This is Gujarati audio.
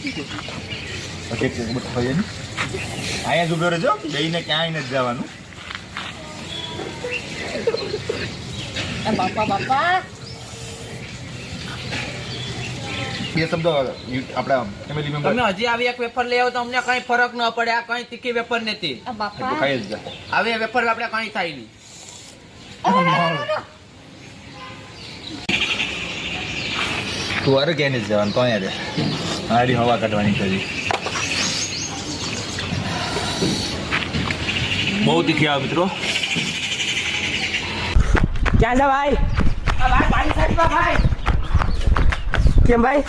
ઓકે બતાવીએ ને અહીંયા જ ઉભો રહેજો બેયને ક્યાંય નથી જવાનું બાપા બાપા બે શબ્દો આપણા ફેમિલી મેમ્બર તમે હજી આવી એક વેફર લઈ આવો તો અમને કઈ ફરક ન પડે આ કઈ તીખી વેફર નથી બાપા ખાઈ જ જા આવી વેફર આપણે કઈ થાય નહીં તું અરે ક્યાં નથી જવાનું તો અહીંયા રે હારી હવા કાઢવાની છે બહુ તીખી આવે મિત્રો ક્યાં છે ભાઈ ભાઈ પાણી સાઈડમાં ભાઈ કેમ ભાઈ